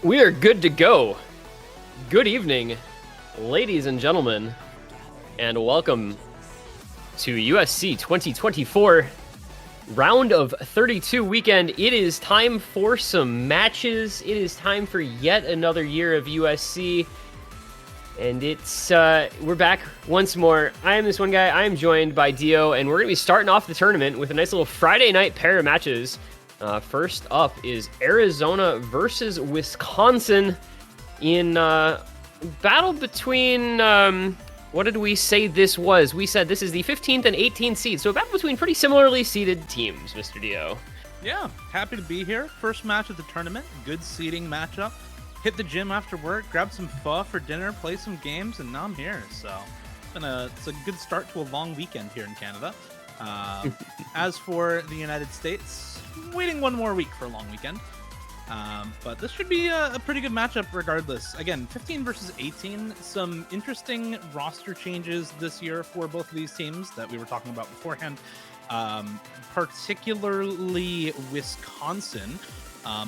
We are good to go. Good evening, ladies and gentlemen, and welcome to USC 2024 round of 32 weekend. It is time for some matches. It is time for yet another year of USC, and it's we're back once more. I am this one guy. I am joined by Dio, and we're gonna be starting off the tournament with a nice little Friday night pair of matches. First up is Arizona versus Wisconsin in battle between, what did we say this was? We said this is the 15th and 18th seed, so a battle between pretty similarly seeded teams, Mr. Dio. Yeah, happy to be here. First match of the tournament, good seeding matchup. Hit the gym after work, grab some pho for dinner, play some games, and now I'm here. So it's a good start to a long weekend here in Canada. As for the United States, waiting one more week for a long weekend. But this should be a pretty good matchup regardless. Again, 15 versus 18. Some interesting roster changes this year for both of these teams that we were talking about beforehand. Particularly Wisconsin.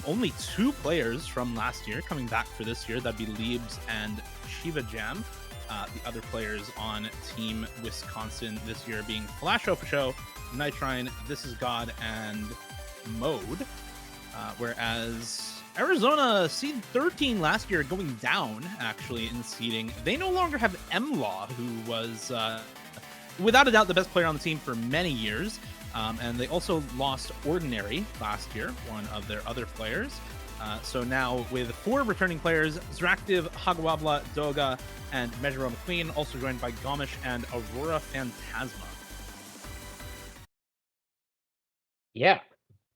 Only two players from last year coming back for this year. That'd be Leibs and Shiva Jam. The other players on Team Wisconsin this year being Flash Ofasho, Nitrine, This Is God, and Mode. Whereas Arizona seed 13 last year going down actually in seeding. They no longer have MLaw, who was without a doubt the best player on the team for many years. And they also lost Ordinary last year, one of their other players. So now with four returning players, Zraktiv, Hagwabla, Doga, and Mejuro McQueen, also joined by Gomish and Aurora Phantasma. Yeah,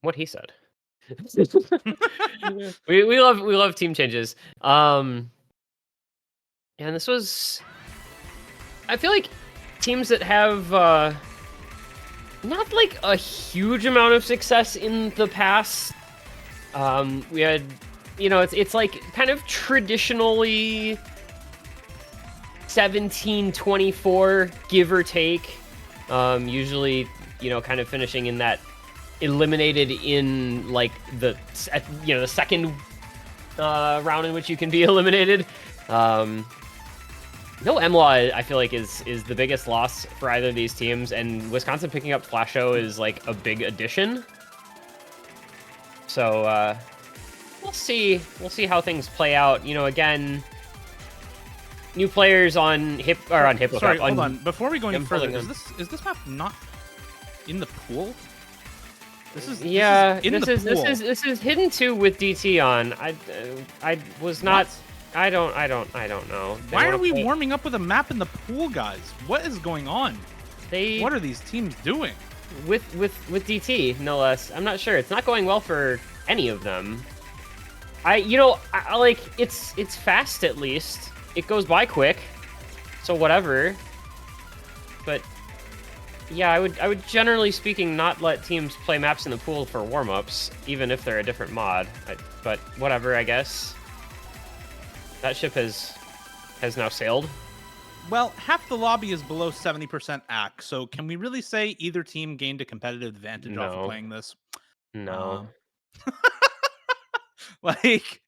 what he said. we love team changes. And this was, I feel like teams that have not like a huge amount of success in the past. We had, it's like kind of traditionally 17-24, give or take. Usually, kind of finishing in that eliminated in like the second round in which you can be eliminated. No MLaw, I feel like is the biggest loss for either of these teams, and Wisconsin picking up Flasho is like a big addition. So we'll see how things play out. Again, new players on Hippo. Sorry, hold on. Before we go any further, is this map not in the pool? This is hidden too with DT on. I was not. What? I don't know. Why are we warming up with a map in the pool, guys? What is going on? What are these teams doing? With DT, no less. I'm not sure. It's not going well for any of them. I like it's fast at least. It goes by quick, so whatever. But yeah, I would generally speaking not let teams play maps in the pool for warm-ups, even if they're a different mod. But whatever, I guess. That ship has now sailed. Well, half the lobby is below 70% AC, so can we really say either team gained a competitive advantage off of playing this? No. Like,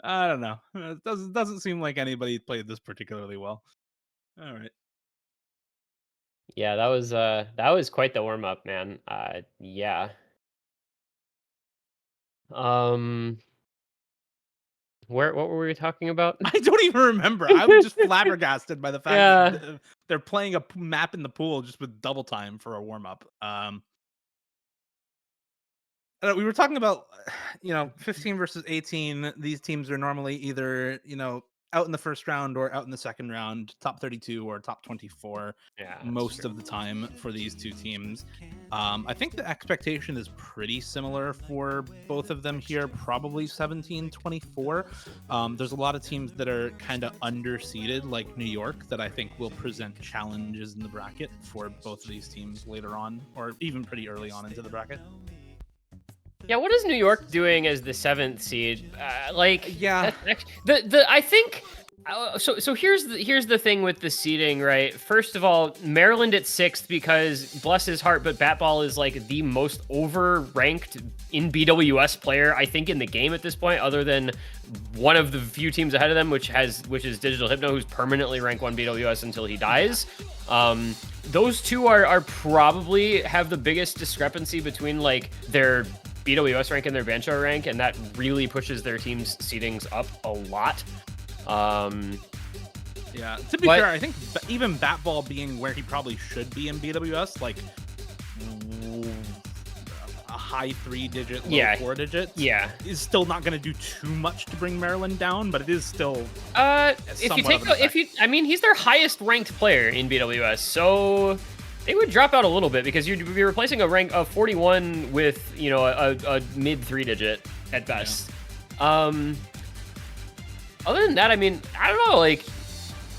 I don't know. It doesn't seem like anybody played this particularly well. All right. Yeah, that was quite the warm up, man. Yeah. What were we talking about? I don't even remember. I was just flabbergasted by the fact that they're playing a map in the pool just with double time for a warm up. We were talking about, 15 versus 18. These teams are normally either, out in the first round or out in the second round, top 32 or top 24 most of the time for these two teams. I think the expectation is pretty similar for both of them here, probably 17-24. There's a lot of teams that are kind of underseeded, like New York, that I think will present challenges in the bracket for both of these teams later on, or even pretty early on into the bracket. Yeah, what is New York doing as the 7th seed? I think So here's the thing with the seeding, right? First of all, Maryland at sixth because bless his heart, but Batball is like the most over-ranked in BWS player I think in the game at this point, other than one of the few teams ahead of them, which is Digital Hypno, who's permanently ranked 1 BWS until he dies. Those two are probably have the biggest discrepancy between like their BWS rank and their Bancho rank, and that really pushes their team's seedings up a lot. Yeah, to be fair, I think even Batball being where he probably should be in BWS, like a high 3-digit, low 4-digit, is still not going to do too much to bring Maryland down, but it is still. I mean, he's their highest ranked player in BWS, so they would drop out a little bit because you'd be replacing a rank of 41 with, you know, a mid 3-digit at best. Yeah. Other than that, I mean, I don't know, like,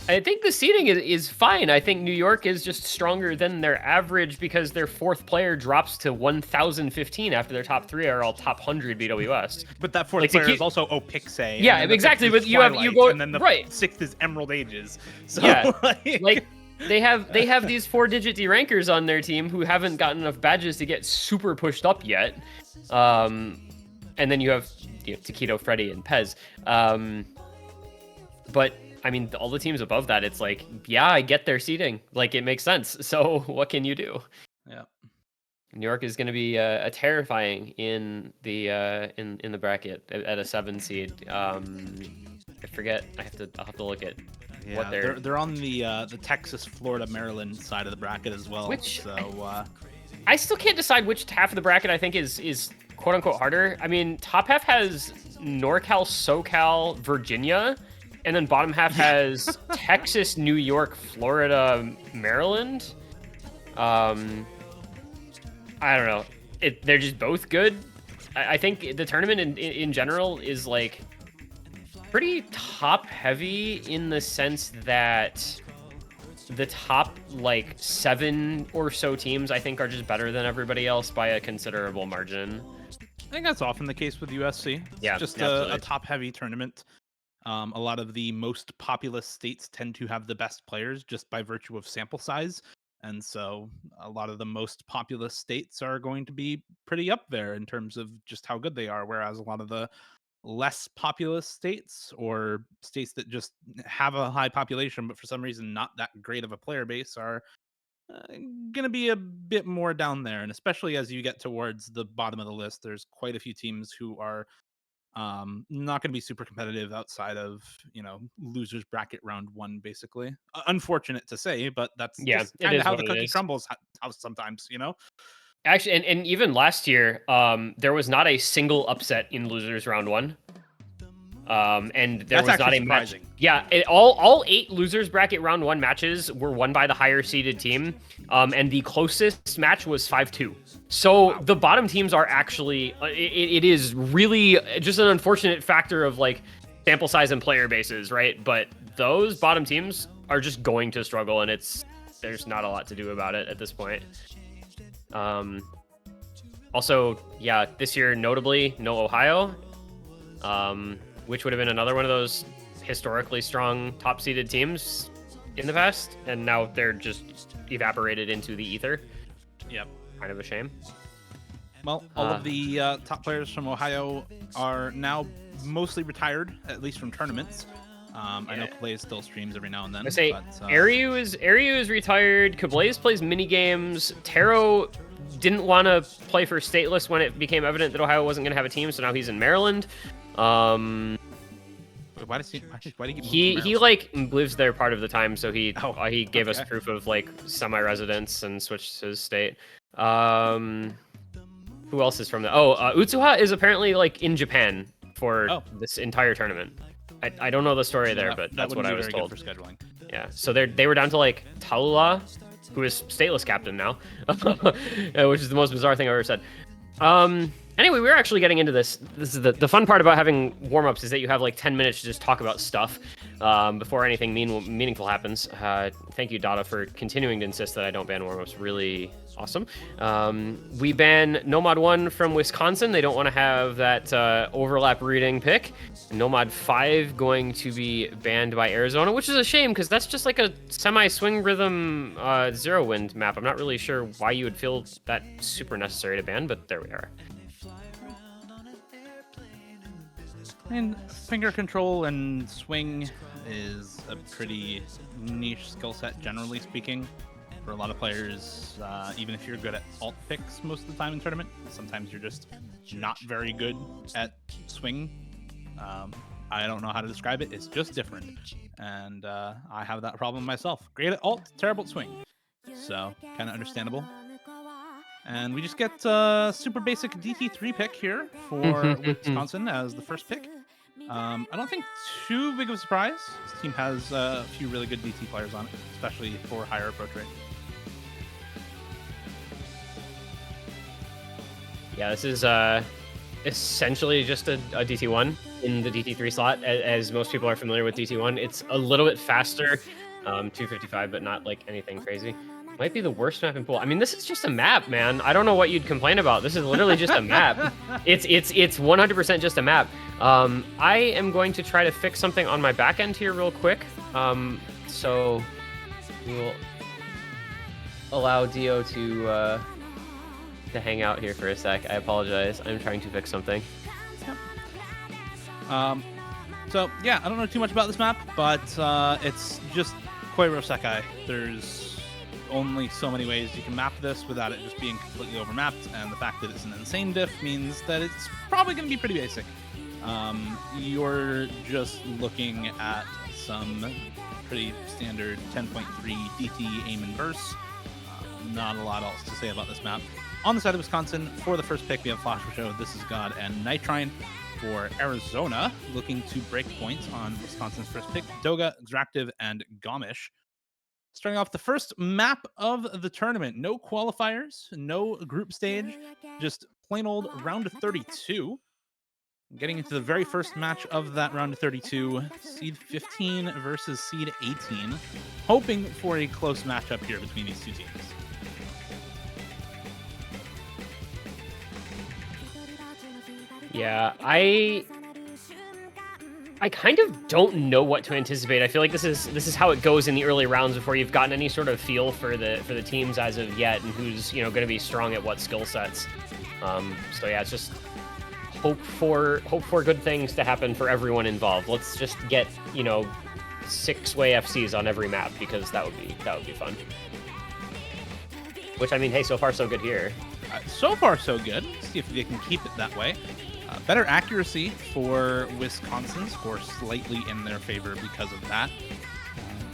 I think the seeding is fine. I think New York is just stronger than their average because their fourth player drops to 1,015 after their top three are all top 100 BWS. But that fourth player is also Opixe. Yeah, exactly. But you go and then the sixth is Emerald Ages. So yeah, like they have these 4-digit D rankers on their team who haven't gotten enough badges to get super pushed up yet. And then you have Taquito, Freddy, and Pez. But I mean, all the teams above that, it's like, yeah, I get their seeding. Like, it makes sense. So what can you do? Yeah. New York is going to be terrifying in the bracket at a 7 seed. I forget. I'll have to look at what they're on the Texas, Florida, Maryland side of the bracket as well. I still can't decide which half of the bracket I think is quote unquote harder. I mean, top half has NorCal, SoCal, Virginia. And then bottom half has Texas, New York, Florida, Maryland. I don't know. They're just both good. I think the tournament in general is like pretty top heavy in the sense that the top like 7 or so teams I think are just better than everybody else by a considerable margin. I think that's often the case with USC. It's just a top heavy tournament. A lot of the most populous states tend to have the best players just by virtue of sample size. And so a lot of the most populous states are going to be pretty up there in terms of just how good they are. Whereas a lot of the less populous states or states that just have a high population, but for some reason not that great of a player base are going to be a bit more down there. And especially as you get towards the bottom of the list, there's quite a few teams who are not going to be super competitive outside of, losers bracket round 1, basically. Unfortunate to say, but that's just kind of how the cookie crumbles sometimes, Actually, and even last year, there was not a single upset in losers round 1. And there was not a match. Yeah, all 8 losers bracket round 1 matches were won by the higher seeded team. And the closest match was 5-2. So the bottom teams are actually, it is really just an unfortunate factor of like sample size and player bases, right? But those bottom teams are just going to struggle, and there's not a lot to do about it at this point. Also, yeah, this year notably no Ohio. Which would have been another one of those historically strong top-seeded teams in the past, and now they're just evaporated into the ether. Yep. Kind of a shame. Well, all of the top players from Ohio are now mostly retired, at least from tournaments. I know Kablaze still streams every now and then. I say Aryu is retired. Kablaze plays mini games. Taro didn't want to play for Stateless when it became evident that Ohio wasn't going to have a team, so now he's in Maryland. Why did he like lives there part of the time, so he gave us proof of like semi-residence and switched his state. Who else is from there? Utsuha is apparently like in Japan for this entire tournament. I don't know the story there, but that's what I was told. For scheduling. Yeah, so they were down to like Talula, who is Stateless captain now, which is the most bizarre thing I've ever said. Anyway, we're actually getting into this. This is the fun part about having warm-ups is that you have like 10 minutes to just talk about stuff before anything meaningful happens. Thank you, Dada, for continuing to insist that I don't ban warm-ups. Really awesome. We ban Nomad 1 from Wisconsin. They don't want to have that overlap reading pick. Nomad 5 going to be banned by Arizona, which is a shame because that's just like a semi-swing rhythm zero wind map. I'm not really sure why you would feel that super necessary to ban, but there we are. And finger control and swing is a pretty niche skill set, generally speaking, for a lot of players. Even if you're good at alt picks most of the time in tournament, sometimes you're just not very good at swing. I don't know how to describe it. It's just different. And I have that problem myself. Great at alt, terrible at swing. So, kind of understandable. And we just get a super basic DT3 pick here for Wisconsin as the first pick. I don't think too big of a surprise. This team has a few really good DT players on it, especially for higher approach rate. Yeah, this is essentially just a DT1 in the DT3 slot, as most people are familiar with DT1. It's a little bit faster, 255, but not like anything crazy. Might be the worst map in pool. I mean, this is just a map, man. I don't know what you'd complain about. This is literally just a map. It's 100% just a map. I am going to try to fix something on my back end here real quick. So we will allow Dio to hang out here for a sec. I apologize. I'm trying to fix something. So yeah, I don't know too much about this map, but it's just Koiro Sekai. There's only so many ways you can map this without it just being completely overmapped, and the fact that it's an insane diff means that it's probably going to be pretty basic. You're just looking at some pretty standard 10.3 DT aim and burst. Not a lot else to say about this map. On the side of Wisconsin, for the first pick, we have Flash Show, This Is God, and Nitrine. For Arizona, looking to break points on Wisconsin's first pick, Doga, Extractive, and Gomish. Starting off the first map of the tournament. No qualifiers, no group stage, just plain old round of 32. Getting into the very first match of that round of 32, seed 15 versus seed 18. Hoping for a close matchup here between these two teams. Yeah, I kind of don't know what to anticipate. I feel like this is how it goes in the early rounds before you've gotten any sort of feel for the teams as of yet and who's going to be strong at what skill sets. So yeah, it's just hope for good things to happen for everyone involved. Let's just get 6-way FCs on every map because that would be fun. Which I mean, hey, so far so good here. So far so good. See if they can keep it that way. Better accuracy for Wisconsin, score slightly in their favor because of that.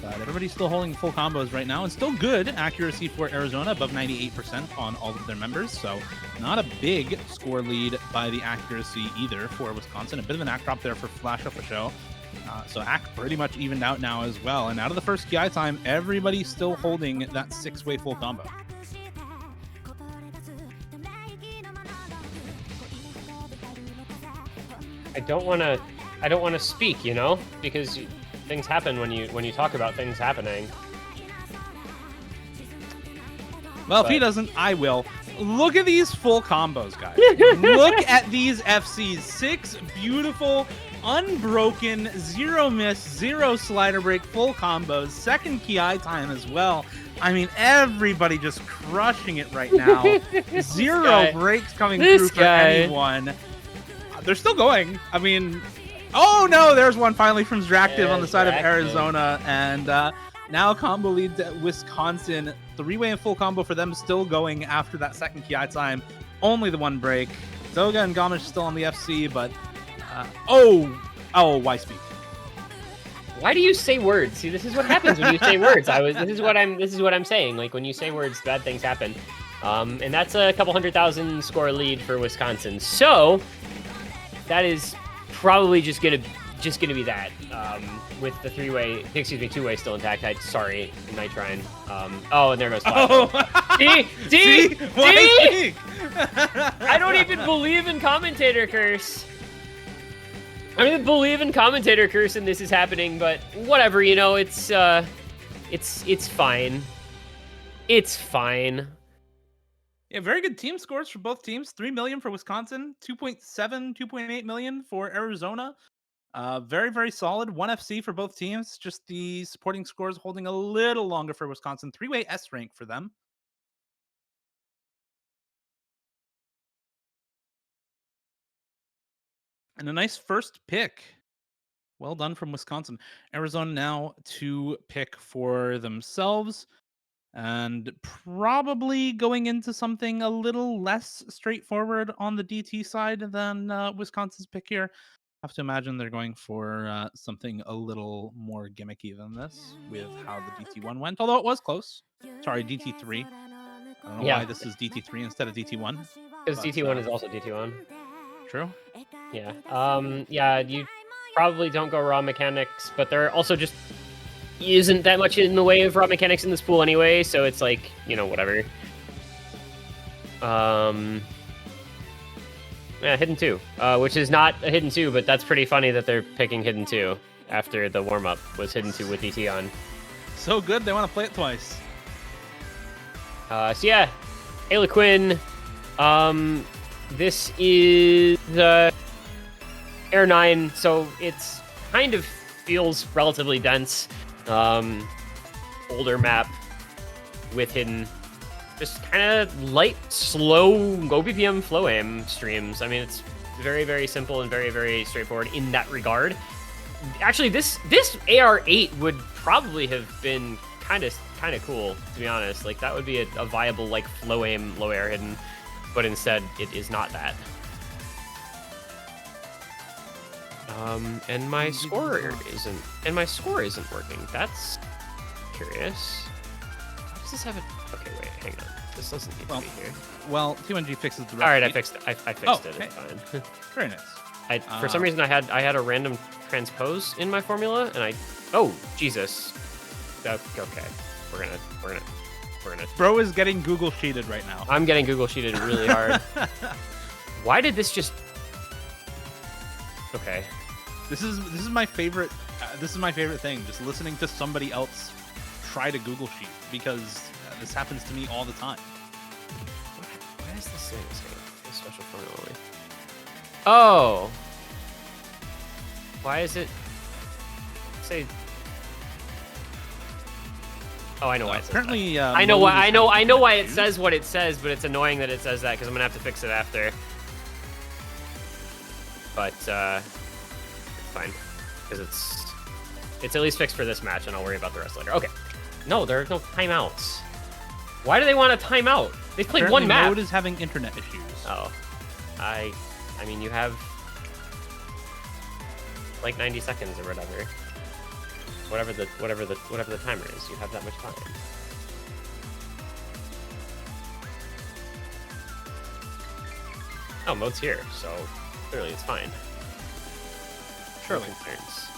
But everybody's still holding full combos right now, and still good accuracy for Arizona, above 98% on all of their members. So not a big score lead by the accuracy either for Wisconsin. A bit of an act drop there for Flash for show. So act pretty much evened out now as well. And out of the first KI time, everybody's still holding that 6-way full combo. I don't want to speak, because things happen when you talk about things happening. Well, if he doesn't, I will. Look at these full combos, guys. Look at these FCs. 6 beautiful, unbroken, 0 miss, 0 slider break, full combos. Second KI time as well. I mean, everybody just crushing it right now. 0 breaks coming through for anyone. They're still going. I mean, oh no, there's one finally from Zractive on the side of Arizona. And now combo leads at Wisconsin. 3-way and full combo for them still going after that second KI time. Only the 1 break. Doga and Gomish still on the FC, but why speak? Why do you say words? See, this is what happens when you say words. This is what I'm saying. Like when you say words, bad things happen. And that's a couple 100,000 score lead for Wisconsin. So that is probably just going to just going to be that with the two-way still intact. Sorry, Nitrine. Oh, and there goes Flash. Oh, D! Why? I don't even believe in commentator curse. I don't even believe in commentator curse and this is happening, but whatever, you know, it's fine. It's fine. Yeah, very good team scores for both teams. 3 million for Wisconsin, 2.8 million for Arizona. Very, very solid. 1 FC for both teams. Just the supporting scores holding a little longer for Wisconsin. 3-way S rank for them. And a nice first pick. Well done from Wisconsin. Arizona now to pick for themselves. And probably going into something a little less straightforward on the DT side than Wisconsin's pick here. I have to imagine they're going for something a little more gimmicky than this with how the DT1 went, although it was close. Sorry, DT3. I don't know why this is DT3 instead of DT1. Because DT1 is also DT1. True. Yeah. Yeah, you probably don't go raw mechanics, but there also just isn't that much in the way of raw mechanics in this pool anyway, so it's like, you know, whatever. Yeah, Hidden 2, which is not a Hidden 2, but that's pretty funny that they're picking Hidden 2 after the warm-up was Hidden 2 with DT on. So good, they want to play it twice. So yeah, Ayla Quinn, this is Air 9, so it's kind of feels relatively dense. Older map with hidden, just kind of light, slow, go BPM flow aim streams. I mean, it's very, very simple and very, very straightforward in that regard. Actually, this AR8 would probably have been kind of cool, to be honest. Like, that would be a viable, like, flow aim, low air hidden, but instead it is not that. And my score isn't working. That's curious. How does this have a... Okay, wait, hang on. This doesn't need to be here. Well, T1G fixes the rest. All right, I fixed it. I fixed it. Okay. It's fine. Very nice. For some reason, I had a random transpose in my formula, and I... Oh, Jesus. Okay. We're gonna... Bro is getting Google sheeted right now. I'm getting Google sheeted really hard. Why did this just... Okay. This is my favorite. This is my favorite thing. Just listening to somebody else try to Google sheet, because this happens to me all the time. Why is this thing a special formula? Oh. Why is it say? Oh, I know why it says apparently, that. I know why it says what it says, but it's annoying that it says that because I'm gonna have to fix it after. But it's fine, because it's at least fixed for this match, and I'll worry about the rest later. Okay. No, there are no timeouts. Why do they want a timeout? They've played one map. Mode is having internet issues. Oh, I mean, you have like 90 seconds or whatever. Whatever the timer is, you have that much time. Oh, mode's here, so clearly it's fine. No concerns.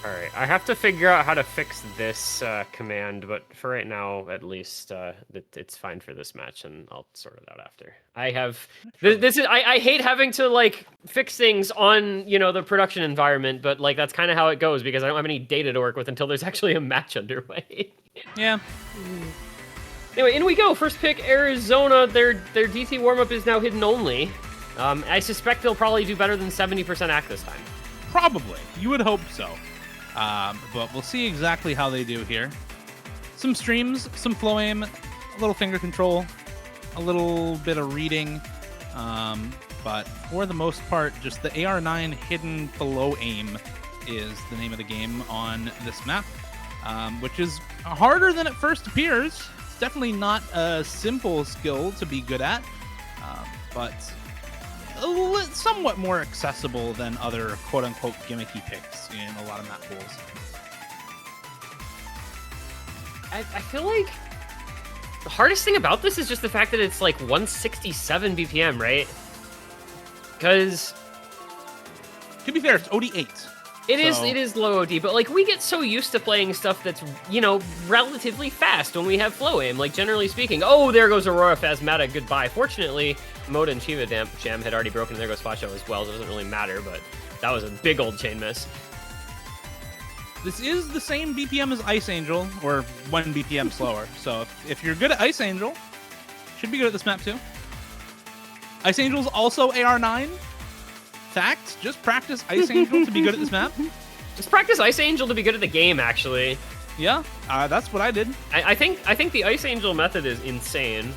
Alright, I have to figure out how to fix this command, but for right now, at least, it's fine for this match, and I'll sort it out after. I have... I hate having to, like, fix things on, you know, the production environment, but, like, that's kind of how it goes, because I don't have any data to work with until there's actually a match underway. Yeah. Anyway, in we go. First pick, Arizona. Their DT warm-up is now hidden only. I suspect they'll probably do better than 70% act this time. Probably. You would hope so. But we'll see exactly how they do here. Some streams, some flow aim, a little finger control, a little bit of reading. But for the most part, just the AR9 hidden below aim is the name of the game on this map, which is harder than it first appears. It's definitely not a simple skill to be good at, but somewhat more accessible than other quote-unquote gimmicky picks in a lot of map pools. I feel like the hardest thing about this is just the fact that it's like 167 BPM, right? Because To be fair, it's OD8. It is low OD, but like we get so used to playing stuff that's, you know, relatively fast when we have flow aim, like generally speaking. Oh, there goes Aurora Phasmata, goodbye. Fortunately, Moda and Shiva Jam had already broken, and there goes Fasho as well, so it doesn't really matter, but that was a big old chain miss. This is the same BPM as Ice Angel, or 1 BPM slower. So if you're good at Ice Angel, should be good at this map too. Ice Angel's also AR9. Fact, just practice Ice Angel to be good at this map. Just practice Ice Angel to be good at the game, actually. Yeah, that's what I did. I think the Ice Angel method is insane.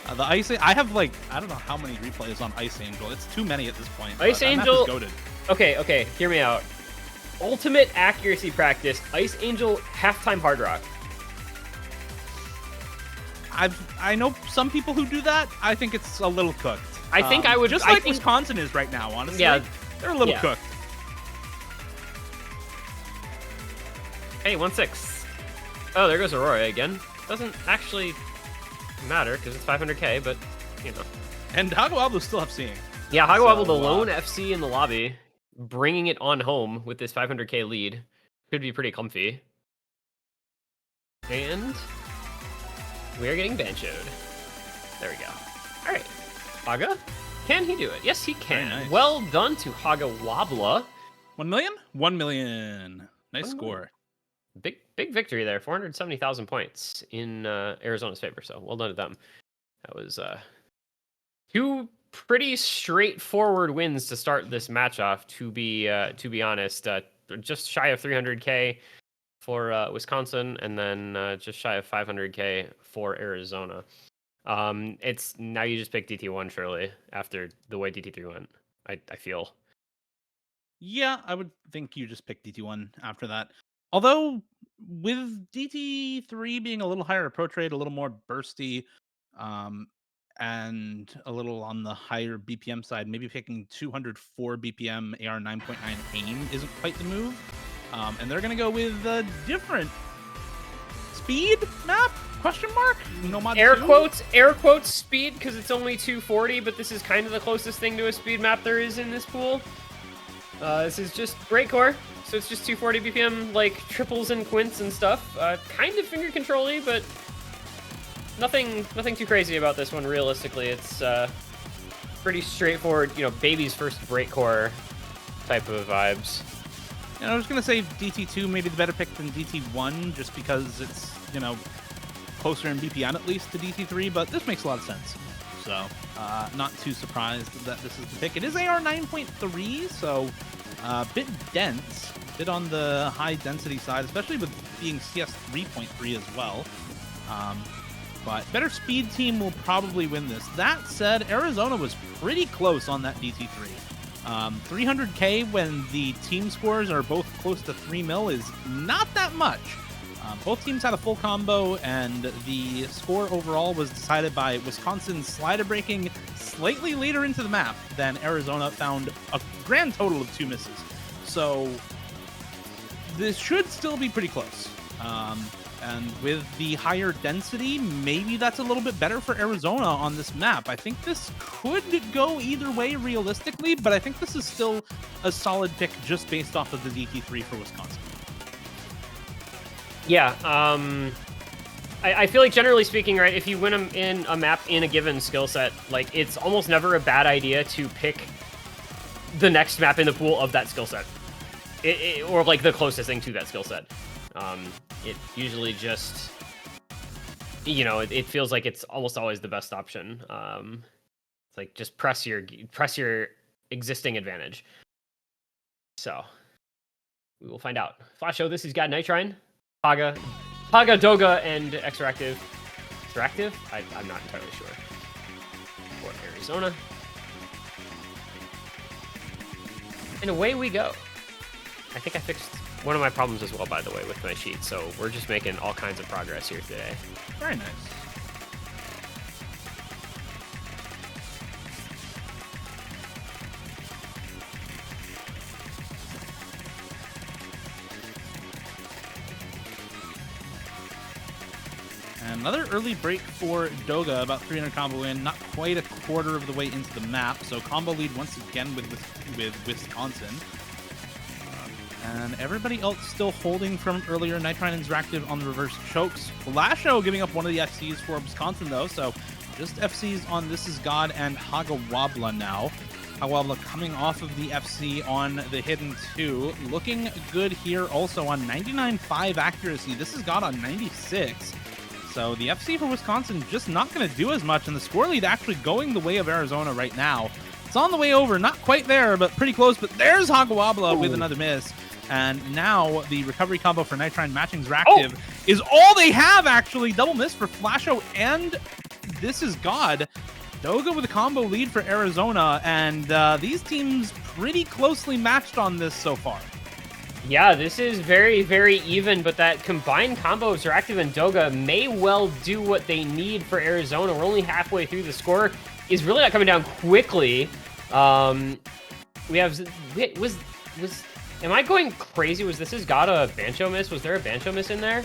I have like, I don't know how many replays on Ice Angel. It's too many at this point. Ice Angel. Goated. Okay, hear me out. Ultimate accuracy practice, Ice Angel halftime hard rock. I know some people who do that. I think it's a little cooked. I think I would just like Wisconsin is right now. Honestly, yeah, they're a little cooked. Hey, 1-6. Oh, there goes Aurora again. Doesn't actually matter because it's 500k, but you know. And Hagawablu's still FCing. Yeah, Hagawablu, the lone FC in the lobby, bringing it on home with this 500k lead. Could be pretty comfy. And we are getting banchoed. There we go. All right. Haga? Can he do it? Yes, he can. Nice. Well done to Hagawablu. 1 million? 1 million. Nice score. Big victory there. 470,000 points in Arizona's favor. So well done to them. That was two pretty straightforward wins to start this match off. To be honest, just shy of 300k for Wisconsin, and then just shy of 500k for Arizona. It's now you just pick DT1 surely after the way DT3 went. I feel. Yeah, I would think you just pick DT1 after that. Although with DT3 being a little higher approach rate, a little more bursty, and a little on the higher BPM side, maybe picking 204 BPM AR 9.9 aim isn't quite the move. And they're gonna go with a different speed map? Question mark? Nomad air quotes speed, because it's only 240, but this is kind of the closest thing to a speed map there is in this pool. This is just Great Core, so it's just 240 BPM, like triples and quints and stuff. Kind of finger control-y, but nothing too crazy about this one. Realistically, it's pretty straightforward. You know, baby's first Great Core type of vibes. And I was gonna say DT2 maybe the better pick than DT1, just because it's, you know, closer in BPM at least to DT3, but this makes a lot of sense. So, not too surprised that this is the pick. It is AR 9.3, so a bit dense, a bit on the high density side, especially with being CS 3.3 as well. But better speed team will probably win this. That said, Arizona was pretty close on that DT3. 300k when the team scores are both close to 3 mil is not that much. Both teams had a full combo, and the score overall was decided by Wisconsin slider breaking slightly later into the map than Arizona found a grand total of 2 misses. So this should still be pretty close. And with the higher density, maybe that's a little bit better for Arizona on this map. I think this could go either way realistically, but I think this is still a solid pick just based off of the DT3 for Wisconsin. Yeah, I feel like generally speaking, right, if you win in a map in a given skill set, like it's almost never a bad idea to pick the next map in the pool of that skill set, or like the closest thing to that skill set. It usually just, you know, it feels like it's almost always the best option. It's like just press your existing advantage. So we will find out. Flasho, this has got Nitrine, Paga, Doga, and Extractive. Extractive? I'm not entirely sure. For Arizona. And away we go. I think I fixed one of my problems as well, by the way, with my sheet. So we're just making all kinds of progress here today. Very nice. Another early break for Doga, about 300 combo in. Not quite a quarter of the way into the map. So combo lead once again with Wisconsin. And everybody else still holding from earlier. Nitrine and Zractive on the reverse chokes. Flasho giving up one of the FCs for Wisconsin, though. So just FCs on This Is God and Hagawabla now. Hagawabla coming off of the FC on the Hidden 2. Looking good here also on 99.5 accuracy. This Is God on 96. So the FC for Wisconsin just not going to do as much. And the score lead actually going the way of Arizona right now. It's on the way over. Not quite there, but pretty close. But there's Hagawabla with another miss. And now the recovery combo for Nitrine matching Zractive is all they have, actually. Double miss for Flasho and This Is God. Doga with a combo lead for Arizona, and these teams pretty closely matched on this so far. Yeah, this is very, very even, but that combined combo of Zractive and Doga may well do what they need for Arizona. We're only halfway through. The score is really not coming down quickly. We have... Am I going crazy? Was This Is God a Bancho miss? Was there a Bancho miss in there?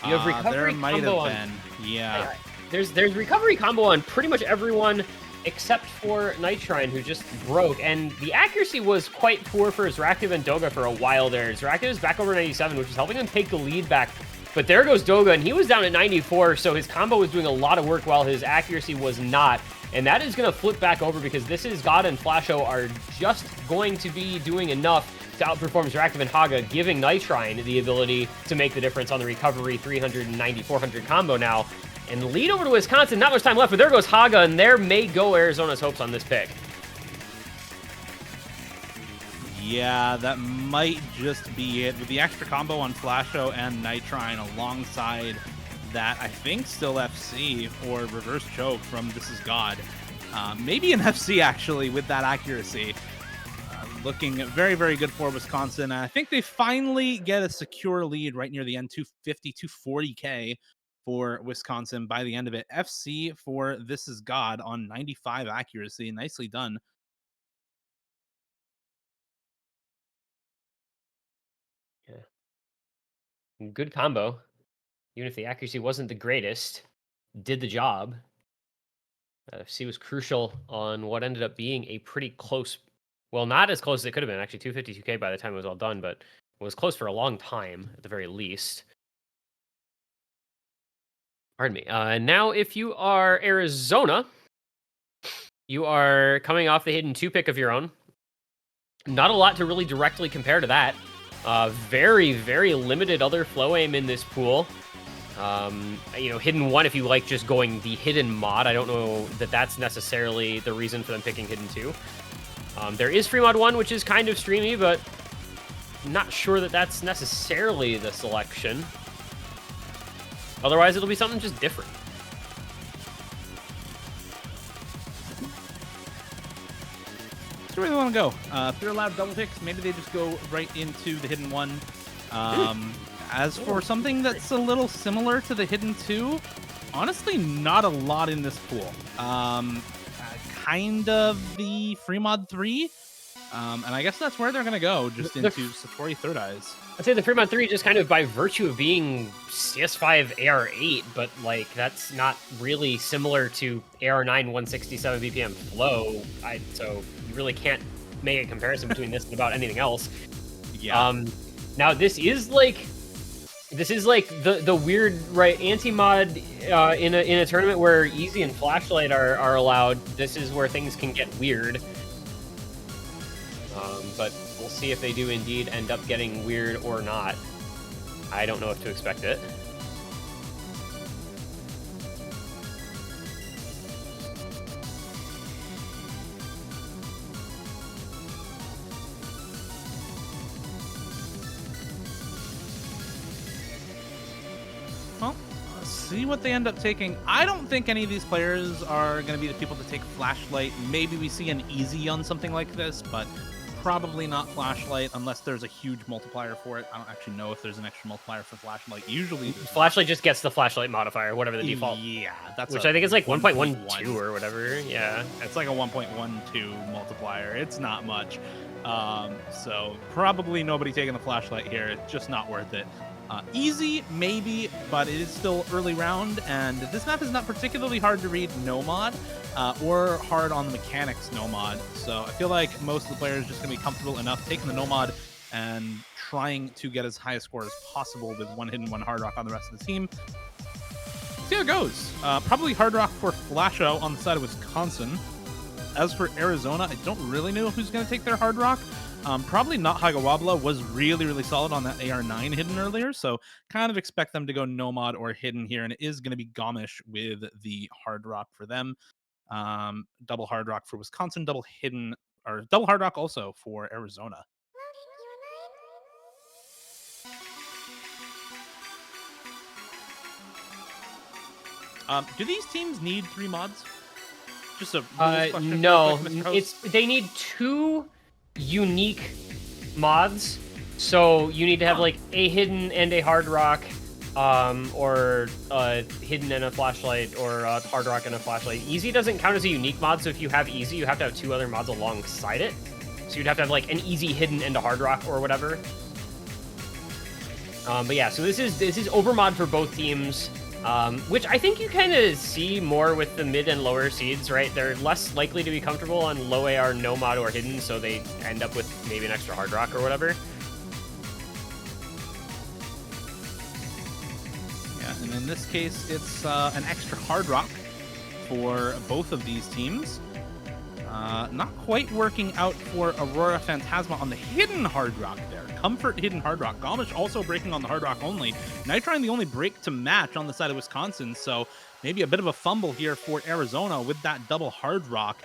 You have recovery there might combo have been. Yeah. There's recovery combo on pretty much everyone except for Nitrine, who just broke. And the accuracy was quite poor for Zractive and Doga for a while there. Zractive is back over 97, which is helping him take the lead back. But there goes Doga, and he was down at 94, so his combo was doing a lot of work while his accuracy was not. And that is going to flip back over because This Is God and Flasho are just going to be doing enough to outperform Zractive and Haga, giving Nitrine the ability to make the difference on the recovery 390, 400 combo now. And lead over to Wisconsin. Not much time left, but there goes Haga, and there may go Arizona's hopes on this pick. Yeah, that might just be it. With the extra combo on Flasho and Nitrine alongside that, I think still FC or reverse choke from This Is God. Maybe an FC, actually, with that accuracy. Looking very, very good for Wisconsin. I think they finally get a secure lead right near the end, 250, 240K for Wisconsin by the end of it. FC for This Is God on 95 accuracy. Nicely done. Yeah. Good combo. Even if the accuracy wasn't the greatest, did the job. FC was crucial on what ended up being a pretty close, well, not as close as it could have been, actually 252K by the time it was all done, but it was close for a long time, at the very least. Pardon me. Now, if you are Arizona, you are coming off the Hidden 2 pick of your own. Not a lot to really directly compare to that. Very, very limited other flow aim in this pool. You know, Hidden 1 if you like just going the Hidden mod. I don't know that that's necessarily the reason for them picking Hidden 2. There is Free Mod 1, which is kind of streamy, but not sure that that's necessarily the selection. Otherwise, it'll be something just different. So where do they want to go? If they're allowed double picks, maybe they just go right into the Hidden 1. As for something that's a little similar to the Hidden 2, honestly, not a lot in this pool. Kind of the Free Mod 3. And I guess that's where they're going to go, just into Satori Third Eyes. I'd say the Free Mod 3 just kind of by virtue of being CS5 AR8, but like that's not really similar to AR9 167 BPM flow. So you really can't make a comparison between this and about anything else. Yeah. Now this is like the weird anti-mod in a tournament where Easy and Flashlight are allowed. This is where things can get weird. But we'll see if they do indeed end up getting weird or not. I don't know if to expect it. Well, let's see what they end up taking. I don't think any of these players are going to be the people to take Flashlight. Maybe we see an Easy on something like this, but probably not Flashlight unless there's a huge multiplier for it. I don't actually know if there's an extra multiplier for Flashlight. Usually Flashlight just gets the Flashlight modifier, whatever the default. Yeah, which I think is like 1.12 or whatever. Yeah, it's like a 1.12 multiplier. It's not much. So probably nobody taking the Flashlight here. It's just not worth it. Easy, maybe, but it is still early round, and this map is not particularly hard to read no mod, or hard on the mechanics no mod. So I feel like most of the players are just going to be comfortable enough taking the no mod and trying to get as high a score as possible with one hidden, one hard rock on the rest of the team. See how it goes. Probably hard rock for Flasho on the side of Wisconsin. As for Arizona, I don't really know who's going to take their hard rock. Probably not Hagawabla, was really solid on that AR9 hidden earlier, so kind of expect them to go Nomad or hidden here, and it is going to be Gomish with the hard rock for them. Double hard rock for Wisconsin, double hidden, or double hard rock also for Arizona. Do these teams need 3 mods? Just a question no, quick, Mr. Host. they need 2 unique mods. So you need to have like a hidden and a hard rock, or a hidden and a flashlight, or a hard rock and a flashlight. Easy doesn't count as a unique mod, so if you have easy, you have to have 2 other mods alongside it. So you'd have to have like an easy, hidden, and a hard rock or whatever. But yeah, so this is overmod for both teams. Which I think you kind of see more with the mid and lower seeds, right? They're less likely to be comfortable on low AR, no mod, or hidden, so they end up with maybe an extra hard rock or whatever. Yeah, and in this case, it's an extra hard rock for both of these teams. Not quite working out for Aurora Phantasma on the hidden hard rock there. Comfort hidden hard rock. Gomish also breaking on the hard rock only. Nitrine the only break to match on the side of Wisconsin, so maybe a bit of a fumble here for Arizona with that double hard rock.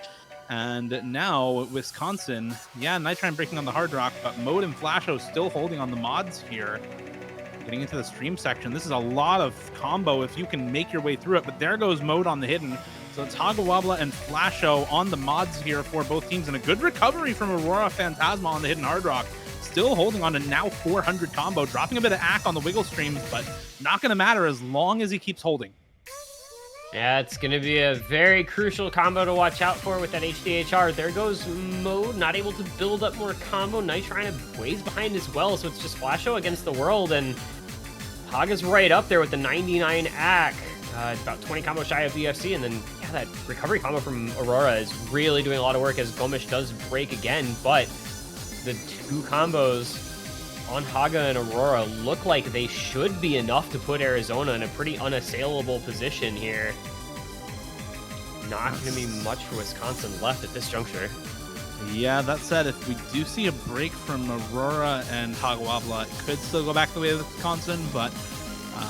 And now Wisconsin, yeah, Nitrine breaking on the hard rock, but Mode and Flasho still holding on the mods here. Getting into the stream section. This is a lot of combo if you can make your way through it, but there goes Mode on the hidden. So it's Hagawabla and Flasho on the mods here for both teams, and a good recovery from Aurora Phantasma on the hidden hard rock. Still holding on to now 400 combo, dropping a bit of ACK on the wiggle streams, but not going to matter as long as he keeps holding. Yeah, it's going to be a very crucial combo to watch out for with that HDHR. There goes Mode, not able to build up more combo. Nitrine ways behind as well, so it's just Flasho against the world, and Haga's right up there with the 99 ACK. About 20 combo shy of BFC, and then, yeah, that recovery combo from Aurora is really doing a lot of work as Gomish does break again, but the 2 combos on Haga and Aurora look like they should be enough to put Arizona in a pretty unassailable position here. Not going to be much for Wisconsin left at this juncture. Yeah, that said, if we do see a break from Aurora and Hagawabla, it could still go back the way of Wisconsin, but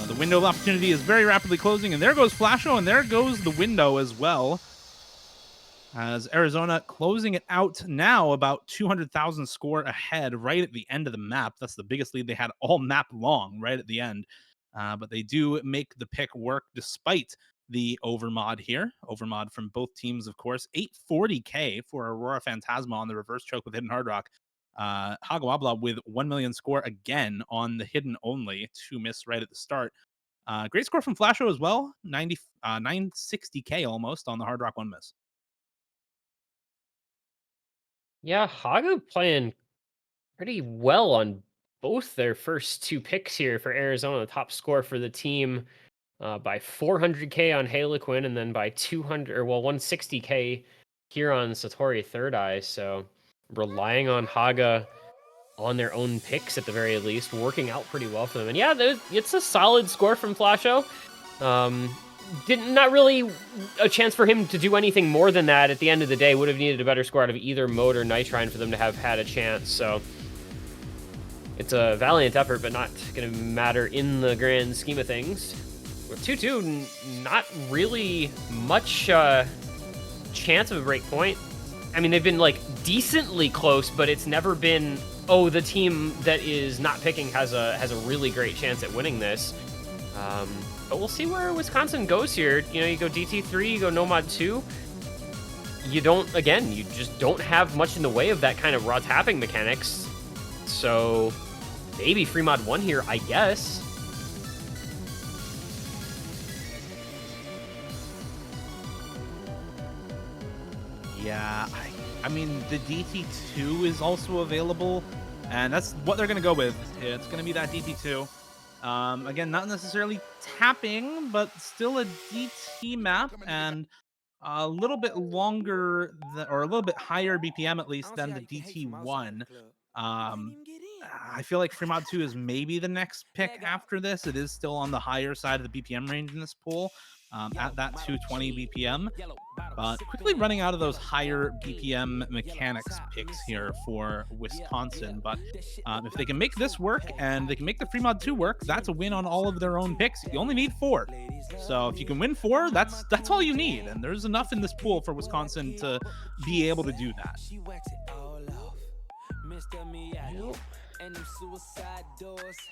the window of opportunity is very rapidly closing, and there goes Flasho, and there goes the window as well. As Arizona closing it out now, about 200,000 score ahead right at the end of the map. That's the biggest lead they had all map long, right at the end. But they do make the pick work despite the overmod here. Overmod from both teams, of course. 840k for Aurora Phantasma on the reverse choke with hidden hard rock. Hagawabla with 1 million score again on the hidden only. 2 miss right at the start. Great score from Flasho as well. 960k almost on the hard rock 1 miss. Yeah, Haga playing pretty well on both their first 2 picks here for Arizona. The top score for the team by 400k on Harlequin, and then by 160k here on Satori Third Eye. So relying on Haga on their own picks at the very least, working out pretty well for them. And yeah, it's a solid score from Flasho. Not really a chance for him to do anything more than that at the end of the day. Would have needed a better score out of either Mode or Nitrine for them to have had a chance. So it's a valiant effort, but not going to matter in the grand scheme of things. With 2-2, not really much chance of a break point. I mean, they've been like decently close, but it's never been, oh, the team that is not picking has a really great chance at winning this. But we'll see where Wisconsin goes here. You know, you go DT3, you go Nomad 2. You just don't have much in the way of that kind of raw tapping mechanics. So maybe free mod 1 here, I guess. Yeah, I mean, the DT2 is also available, and that's what they're going to go with. It's going to be that DT2. Again, not necessarily tapping, but still a DT map, and a little bit longer or a little bit higher BPM at least than the DT1. Um, I feel like Fremont 2 is maybe the next pick after this. It is still on the higher side of the BPM range in this pool, at that 220 BPM. But quickly running out of those higher BPM mechanics picks here for Wisconsin. But if they can make this work and they can make the Fremont 2 work, that's a win on all of their own picks. You only need 4. So if you can win 4, that's all you need. And there's enough in this pool for Wisconsin to be able to do that.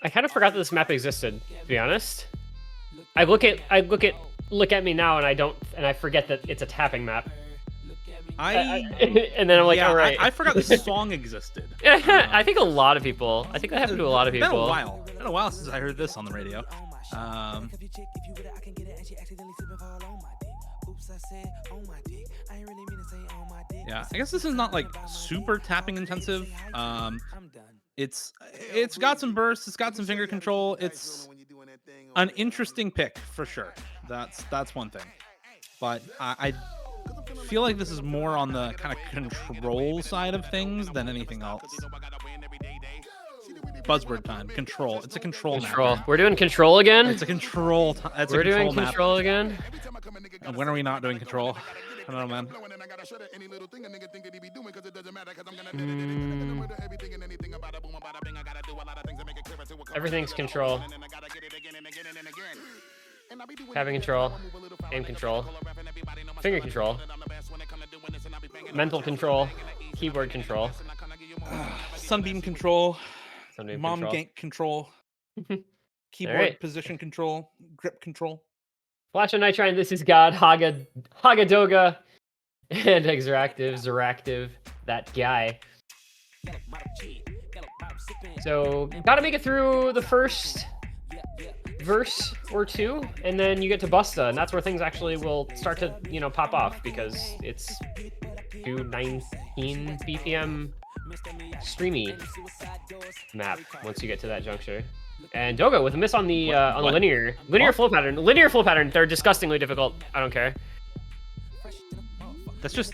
I kind of forgot that this map existed, to be honest. I look at me now and I forget that it's a tapping map. And then I'm like, yeah, all right. I forgot this song existed. I think a lot of people. I think that happened to a lot of people. It's been a while since I heard this on the radio. Yeah, I guess this is not like super tapping intensive. It's got some bursts, it's got some finger control. It's an interesting pick for sure. That's one thing. But I feel like this is more on the kind of control side of things than anything else. Buzzword time. Control. It's a control. Control. We're doing control again. It's a control. We're doing control again. And when are we not doing control? I don't know, man. Everything's control. Having control. Aim control. Finger control. Mental control. Keyboard control. Sunbeam control. Sunbeam Mom control. gank control. Keyboard right. position control. Grip control. Flasho Nitrine, this is God, Hagadoga, and Xeractive, that guy. So, gotta make it through the first verse or two, and then you get to Busta, and that's where things actually will start to, pop off, because it's 219 BPM streamy map once you get to that juncture. And Doga with a miss on the linear flow pattern. Linear flow pattern, they're disgustingly difficult. I don't care. That's just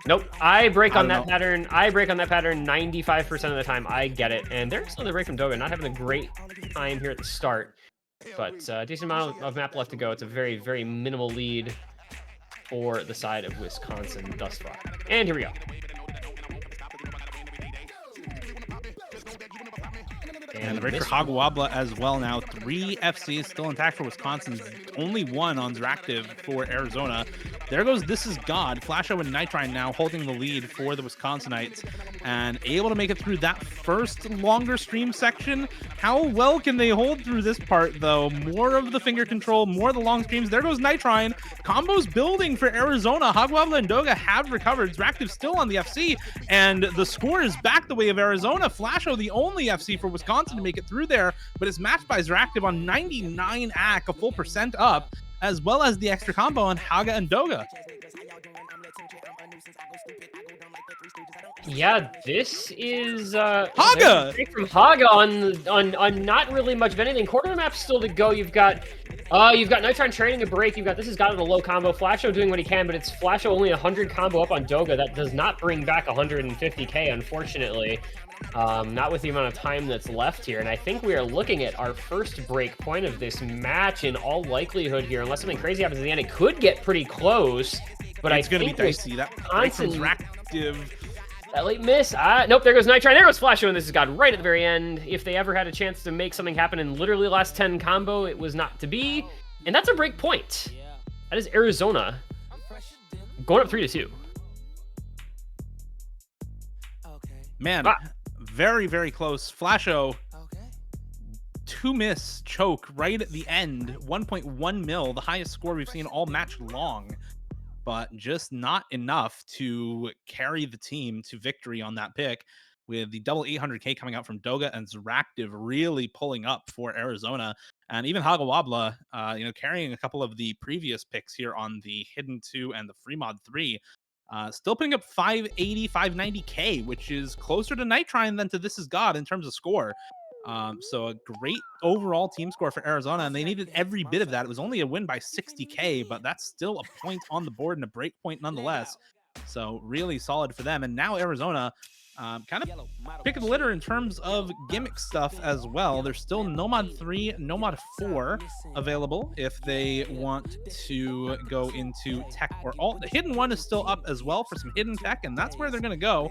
nope. I break on that pattern 95% of the time. I get it. And there's another break from Doga, not having a great time here at the start. But decent amount of map left to go. It's a very, very minimal lead for the side of Wisconsin thus far. And here we go. And the break for Hagawabla as well now. 3 FCs still intact for Wisconsin. Only 1 on Zractive for Arizona. There goes This Is God. Flasho and Nitrine now holding the lead for the Wisconsinites. And able to make it through that first longer stream section. How well can they hold through this part, though? More of the finger control, more of the long streams. There goes Nitrine. Combos building for Arizona. Hagawabla and Doga have recovered. Zractive still on the FC. And the score is back the way of Arizona. Flasho, the only FC for Wisconsin to make it through there, but it's matched by Zractive on 99 AC, a full percent up, as well as the extra combo on Haga and Doga. Yeah, this is Haga from Haga on not really much of anything. Quarter of the map still to go. You've got Nitrine trading a break. You've got This Has Got it a low combo. Flasho doing what he can, but it's Flasho only 100 combo up on Doga. That does not bring back 150k, unfortunately. Not with the amount of time that's left here. And I think we are looking at our first break point of this match in all likelihood here. Unless something crazy happens at the end, it could get pretty close. But it's going to be dicey. That break from Zractive. That late miss. Nope, there goes Nitrine. There goes Flasho, and This Has Got right at the very end. If they ever had a chance to make something happen in literally the last 10 combo, it was not to be. And that's a break point. That is Arizona going up 3-2. Man, very, very close. Flasho, 2 miss choke right at the end. 1.1 mil, the highest score we've seen all match long. But just not enough to carry the team to victory on that pick, with the double 800k coming out from Doga and Zractive really pulling up for Arizona. And even Hagawabla, carrying a couple of the previous picks here on the Hidden 2 and the Free Mod 3. Still putting up 580, 590k, which is closer to Nitrine than to This Is God in terms of score. So a great overall team score for Arizona, and they needed every bit of that. It was only a win by 60K, but that's still a point on the board and a break point nonetheless. So really solid for them. And now Arizona kind of pick of the litter in terms of gimmick stuff as well. There's still Nomad 3, Nomad 4 available if they want to go into tech or alt. The hidden one is still up as well for some hidden tech, and that's where they're going to go.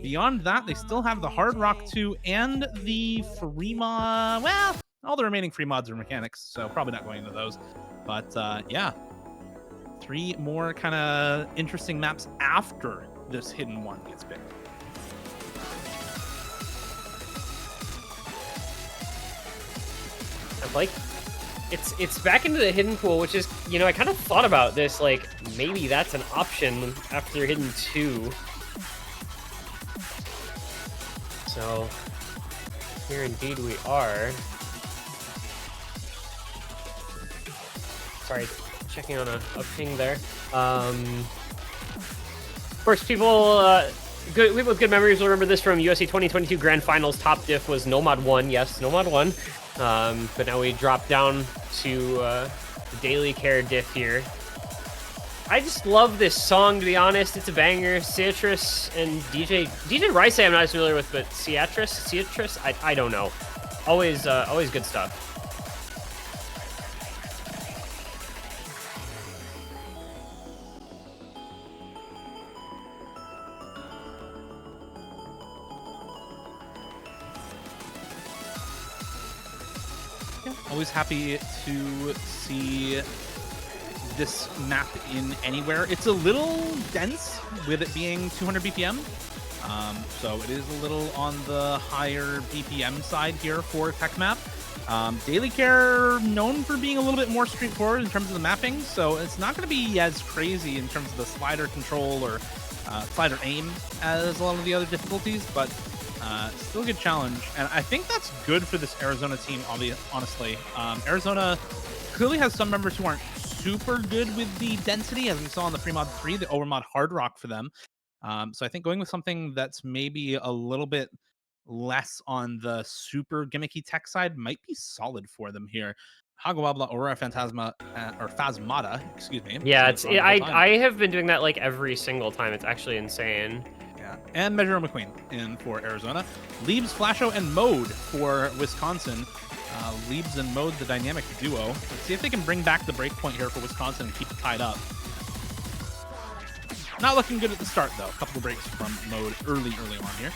Beyond that, they still have the Hard Rock 2 and the free mod. Well, all the remaining free mods are mechanics, so probably not going into those. But yeah, 3 more kind of interesting maps after this hidden one gets picked. Like, it's back into the hidden pool, which is, you know, I kind of thought about this, like, maybe that's an option after hidden 2. So here indeed we are. Sorry, checking on a ping there. Of course, people with good memories will remember this from USC 2022 Grand Finals. Top diff was Nomad 1. Yes, Nomad 1. But now we drop down to the Daily Care diff here. I just love this song, to be honest. It's a banger. Ciatrice and DJ Rice I'm not as familiar with, but Ciatrice, I don't know. Always good stuff. Always happy to see this map in anywhere. It's a little dense with it being 200 BPM. So it is a little on the higher BPM side here for tech map. Daily Care known for being a little bit more straightforward in terms of the mapping, so it's not going to be as crazy in terms of the slider control or slider aim as a lot of the other difficulties, but still a good challenge. And I think that's good for this Arizona team, honestly. Arizona clearly has some members who aren't super good with the density, as we saw in the Fremod 3, the Overmod Hard Rock for them. So I think going with something that's maybe a little bit less on the super gimmicky tech side might be solid for them here. Hagawabla, Aurora Phantasma, or Phasmata, excuse me. Yeah, I have been doing that like every single time. It's actually insane. Yeah, and Measure McQueen in for Arizona. Leaves, Flasho, and Mode for Wisconsin. Leaves and Mode, the dynamic duo. Let's see if they can bring back the breakpoint here for Wisconsin and keep it tied up. Not looking good at the start, though. A couple of breaks from Mode early on here.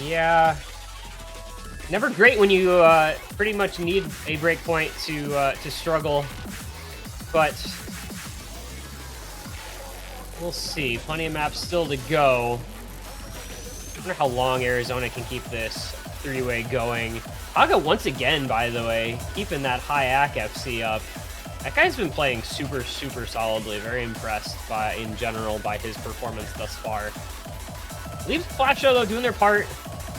Yeah. Never great when you pretty much need a breakpoint to struggle. But we'll see. Plenty of maps still to go. I wonder how long Arizona can keep this 3-way going. Haga once again, by the way, keeping that high AC FC up. That guy's been playing super solidly. Very impressed in general by his performance thus far. Leaves Flasho, though, doing their part.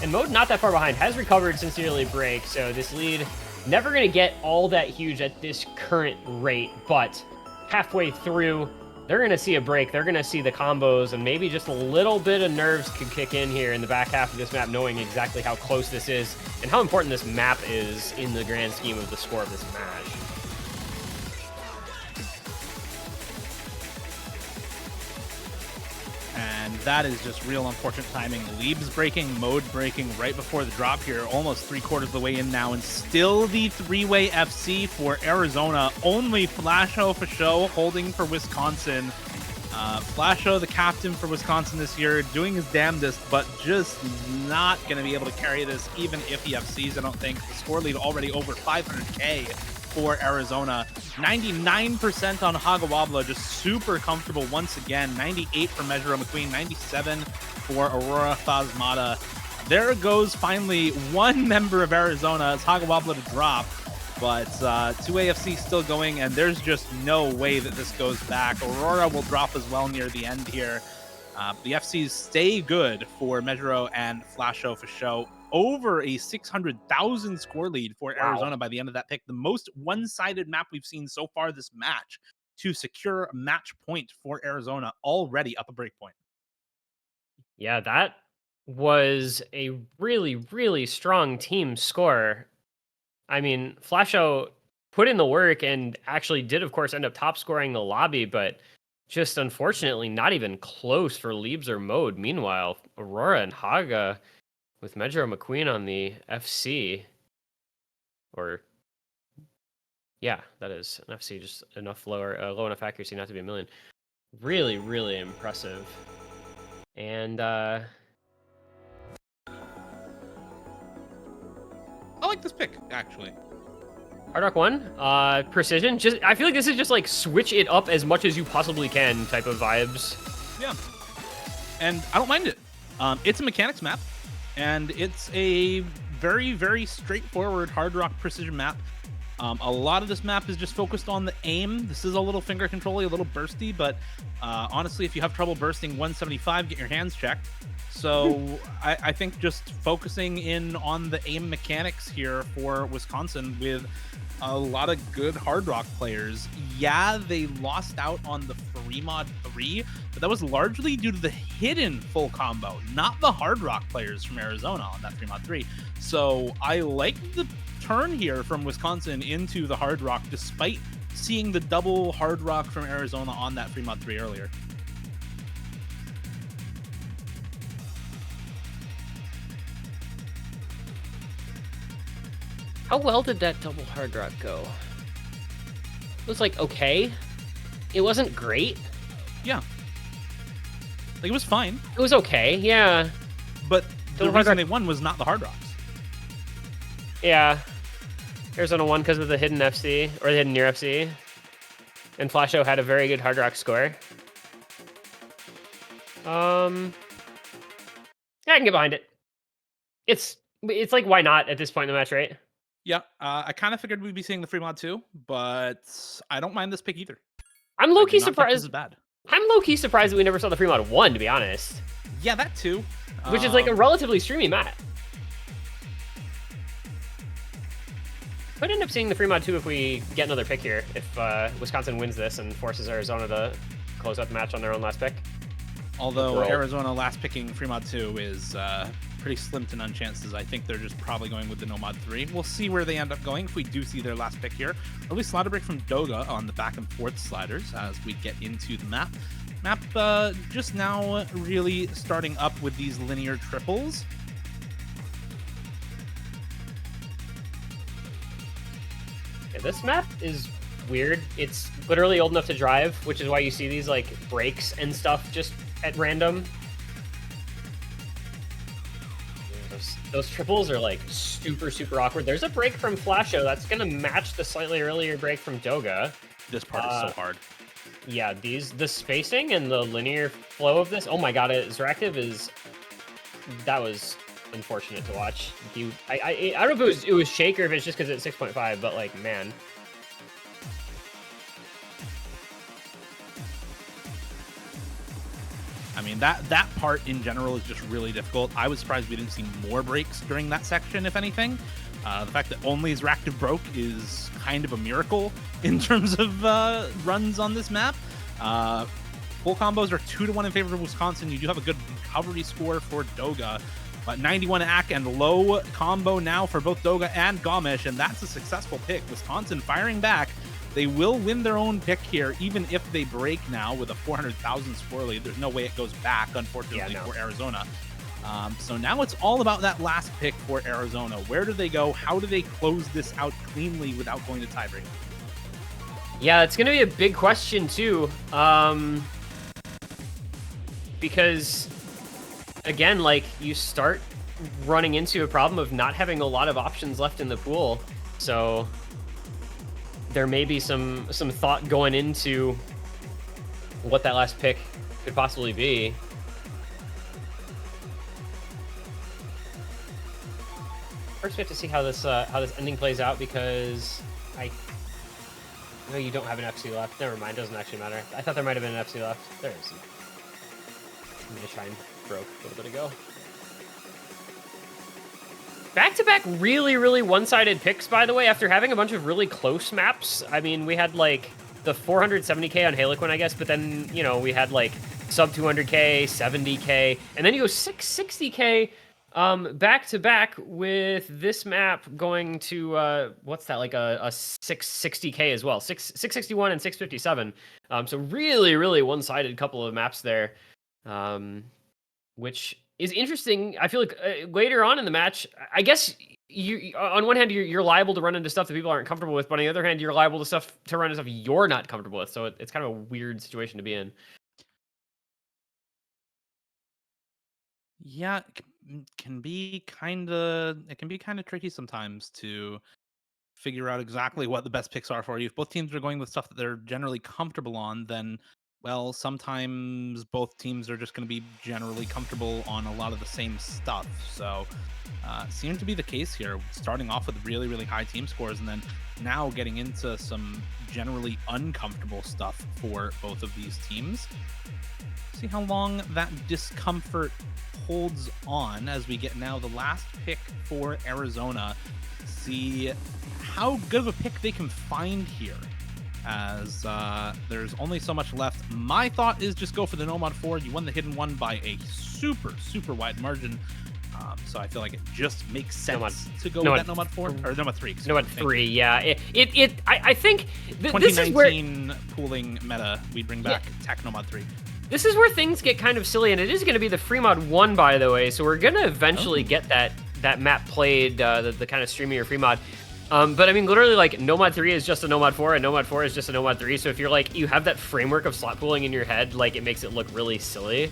And Mode not that far behind. Has recovered since the early break, so this lead never going to get all that huge at this current rate, but halfway through, they're going to see a break. They're going to see the combos, and maybe just a little bit of nerves could kick in here in the back half of this map, knowing exactly how close this is and how important this map is in the grand scheme of the score of this match. And that is just real unfortunate timing. Leaves breaking, Mode breaking right before the drop here, almost 3/4 of the way in now, and still the 3-way FC for Arizona. Only Flasho for show holding for Wisconsin. Flasho, the captain for Wisconsin this year, doing his damnedest, but just not going to be able to carry this, even if he FCs, I don't think. The score lead already over 500K for Arizona. 99% on Hagawabla, just super comfortable once again. 98 for Measure McQueen, 97 for Aurora Phasmata. There goes finally one member of Arizona. It's Hagawabla to drop, but 2 AFC still going, and there's just no way that this goes back. Aurora will drop as well near the end here. The FCs stay good for Measuro and Flasho for show. Over a 600,000 score lead for Arizona by the end of that pick. The most one-sided map we've seen so far this match. to secure a match point for Arizona already up a break point. Yeah, that was a really, really strong team score. I mean, Flasho put in the work and actually did, of course, end up top scoring the lobby, but just unfortunately not even close for Leaves or Mode. Meanwhile, Aurora and Haga with Medro McQueen on the FC, or yeah, that is an FC, just enough low enough accuracy not to be a million. Really, really impressive. And I like this pick, actually. Hard Rock 1, Precision. Just I feel like this is just like switch it up as much as you possibly can type of vibes. Yeah. And I don't mind it. It's a mechanics map, and it's a very, very straightforward Hard Rock Precision map. A lot of this map is just focused on the aim. This is a little finger controlly, a little bursty, but honestly, if you have trouble bursting 175, get your hands checked. So I think just focusing in on the aim mechanics here for Wisconsin with a lot of good Hard Rock players. Yeah, they lost out on the free mod 3, but that was largely due to the hidden full combo, not the Hard Rock players from Arizona on that free mod 3. So I like the turn here from Wisconsin into the Hard Rock, despite seeing the double Hard Rock from Arizona on that free mod 3 earlier. How well did that double Hard Rock go? It was like okay. It wasn't great. Yeah. Like, it was fine. It was okay, yeah. But the reason they won was not the Hard Rocks. Yeah. Arizona won because of the hidden FC, or the hidden near FC. And Flasho had a very good Hard Rock score. Yeah, I can get behind it. It's like, why not at this point in the match, right? Yeah, I kind of figured we'd be seeing the free mod too, but I don't mind this pick either. I'm low-key surprised. This is bad. I'm low-key surprised that we never saw the free mod 1, to be honest. Yeah, that too. Which is like a relatively streamy map. Could end up seeing the free mod 2 if we get another pick here, if Wisconsin wins this and forces Arizona to close out the match on their own last pick. Although Arizona last picking free mod 2 is pretty slim to none chances. I think they're just probably going with the no mod 3. We'll see where they end up going if we do see their last pick here. Early slider break from Doga on the back and forth sliders as we get into the map. Map just now really starting up with these linear triples. Yeah, this map is weird. It's literally old enough to drive, which is why you see these like breaks and stuff just at random. Those triples are like super, super awkward. There's a break from Flasho that's gonna match the slightly earlier break from Doga. This part is so hard. Yeah, the spacing and the linear flow of this. Oh my god, Zeractive that was unfortunate to watch. I don't know if it was Shake or if it's just because it's 6.5, but like, man. I mean, that part in general is just really difficult. I was surprised we didn't see more breaks during that section, if anything. The fact that only Zeractive broke is kind of a miracle in terms of runs on this map. Full combos are 2-1 in favor of Wisconsin. You do have a good recovery score for Doga. But 91 AC and low combo now for both Doga and Gomish, and that's a successful pick. Wisconsin firing back. They will win their own pick here, even if they break now with a 400,000 score lead. There's no way it goes back, unfortunately, for Arizona. So now it's all about that last pick for Arizona. Where do they go? How do they close this out cleanly without going to tiebreak? Yeah, it's going to be a big question, too. Because, again, like, you start running into a problem of not having a lot of options left in the pool. So there may be some thought going into what that last pick could possibly be. First, we have to see how this ending plays out, because I know you don't have an FC left. Never mind, doesn't actually matter. I thought there might have been an FC left. There isn't. I'm gonna try and broke a little bit ago. Back-to-back really, really one-sided picks, by the way, after having a bunch of really close maps. I mean, we had, like, the 470k on Harlequin, I guess, but then, you know, we had like sub 200k, 70k, and then you go 660k back to back with this map going to what's that, like a 660k as well, 661 and 657. So really one-sided couple of maps there, which is interesting. I feel like later on in the match, I guess you, on one hand, you're liable to run into stuff that people aren't comfortable with, but on the other hand, you're liable to run into stuff you're not comfortable with. So it's kind of a weird situation to be in. Yeah, can be kind of tricky sometimes to figure out exactly what the best picks are for you. If both teams are going with stuff that they're generally comfortable on, then, well, sometimes both teams are just going to be generally comfortable on a lot of the same stuff. So seemed to be the case here, starting off with really high team scores and then now getting into some generally uncomfortable stuff for both of these teams. See how long that discomfort holds on as we get now the last pick for Arizona. See how good of a pick they can find here, as there's only so much left. My thought is just go for the Nomad 4. You won the hidden one by a super wide margin. So I feel like it just makes sense to go with that Nomad 4 or Nomad 3. Nomad 3, yeah. I think 2019 this is where pooling meta. We bring back Tech Nomad 3. This is where things get kind of silly, and it is going to be the free mod 1, by the way. So we're going to eventually get that map played, the kind of streamier free mod. But I mean, literally, like, Nomad 3 is just a Nomad 4, and Nomad 4 is just a Nomad 3. So if you're like, you have that framework of slot pooling in your head, like, it makes it look really silly.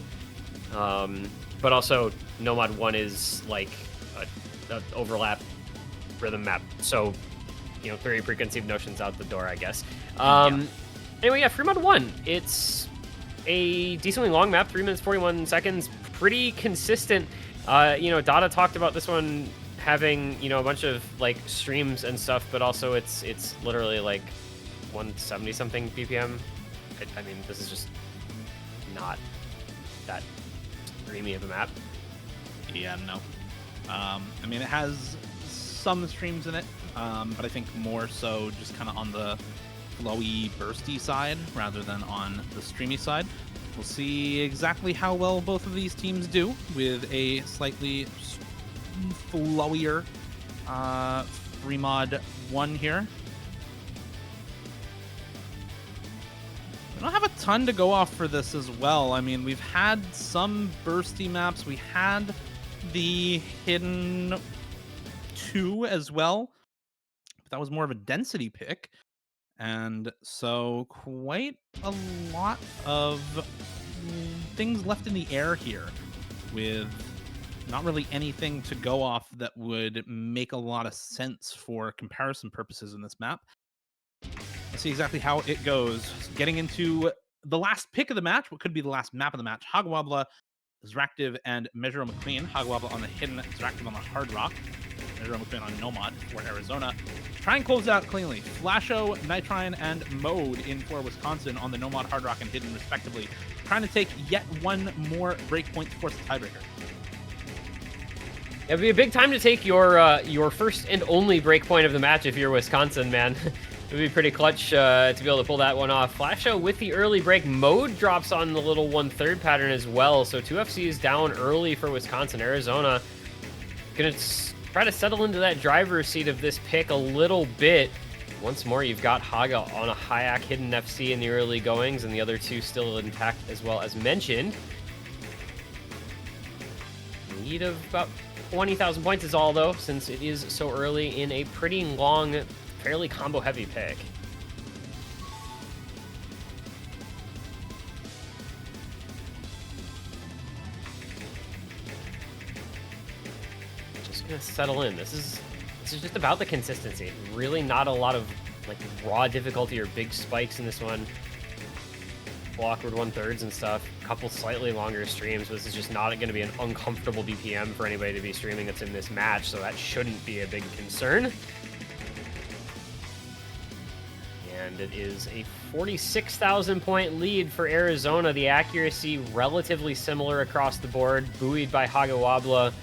But also, Nomad 1 is like a overlap rhythm map. So, you know, very preconceived notions out the door, I guess. Anyway, yeah, free mod 1. It's a decently long map, 3 minutes 41 seconds, pretty consistent. You know, Dada talked about this one having, you know, a bunch of like streams and stuff, but also it's literally like 170 something BPM. I mean, this is just not that streamy of a map. Yeah, no. I mean, it has some streams in it, but I think more so just kind of on the flowy, bursty side rather than on the streamy side. We'll see exactly how well both of these teams do with a slightly flowier free mod 1 here. We don't have a ton to go off for this as well. I mean, we've had some bursty maps. We had the hidden 2 as well, but that was more of a density pick. And so quite a lot of things left in the air here with not really anything to go off that would make a lot of sense for comparison purposes in this map. Let's see exactly how it goes. Getting into the last pick of the match, what could be the last map of the match. Hagawabla, Zraktiv, and Measure McQueen. Hagawabla on the hidden, Zraktiv on the hard rock. Measure McQueen on Nomad for Arizona. Try and close it out cleanly. Flasho, Nitrine, and Mode in for Wisconsin on the Nomad, Hard Rock, and Hidden, respectively. Trying to take yet one more breakpoint to force the tiebreaker. It'd be a big time to take your first and only breakpoint of the match if you're Wisconsin, man. It would be pretty clutch to be able to pull that one off. Flasho with the early break. Mode drops on the little 1/3 pattern as well. So 2 FCs down early for Wisconsin. Arizona gonna try to settle into that driver's seat of this pick a little bit. Once more, you've got Haga on a Hayak hidden FC in the early goings, and the other two still intact as well as mentioned. Need of about 20,000 points is all, though, since it is so early in a pretty long, fairly combo-heavy pick. Just gonna settle in. This is just about the consistency. Really not a lot of like raw difficulty or big spikes in this one. Awkward 1/3 and stuff. A couple slightly longer streams, but this is just not going to be an uncomfortable BPM for anybody to be streaming that's in this match, so that shouldn't be a big concern. And it is a 46,000 point lead for Arizona. The accuracy relatively similar across the board, buoyed by Hagawabla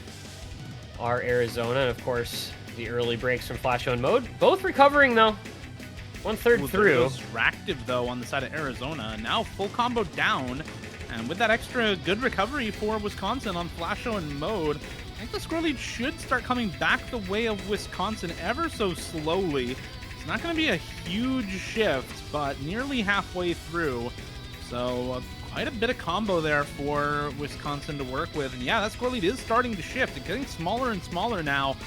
are Arizona, and of course the early breaks from Flasho and Mode. Both recovering though. 1/3 There through. goes Ractive, though, on the side of Arizona. Now full combo down. And with that extra good recovery for Wisconsin on Flasho and Mode, I think the score lead should start coming back the way of Wisconsin ever so slowly. It's not going to be a huge shift, but nearly halfway through. So quite a bit of combo there for Wisconsin to work with. And yeah, that score lead is starting to shift. It's getting smaller and smaller now.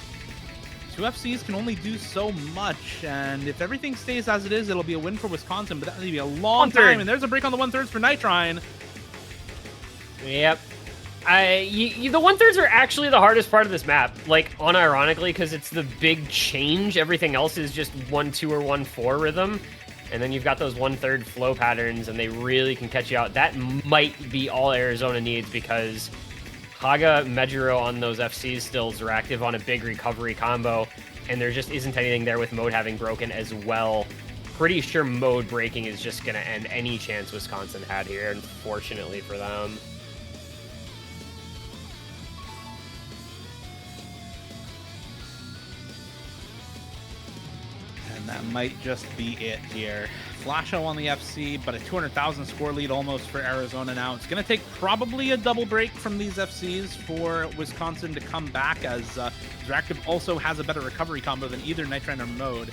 Two FCs can only do so much, and if everything stays as it is, it'll be a win for Wisconsin, but that'll be a long time. And there's a break on the 1/3 for Nitrine. Yep. The 1/3s are actually the hardest part of this map, like, unironically, because it's the big change. Everything else is just 1-2 or 1-4 rhythm, and then you've got those 1/3 flow patterns, and they really can catch you out. That might be all Arizona needs, because Haga, Mejiro on those FCs still are active on a big recovery combo, and there just isn't anything there with Mode having broken as well. Pretty sure Mode breaking is just going to end any chance Wisconsin had here, unfortunately for them. And that might just be it here. Flasho on the FC, but a 200,000 score lead almost for Arizona now. It's going to take probably a double break from these FCs for Wisconsin to come back, as Zractive also has a better recovery combo than either Nitrine or Mode.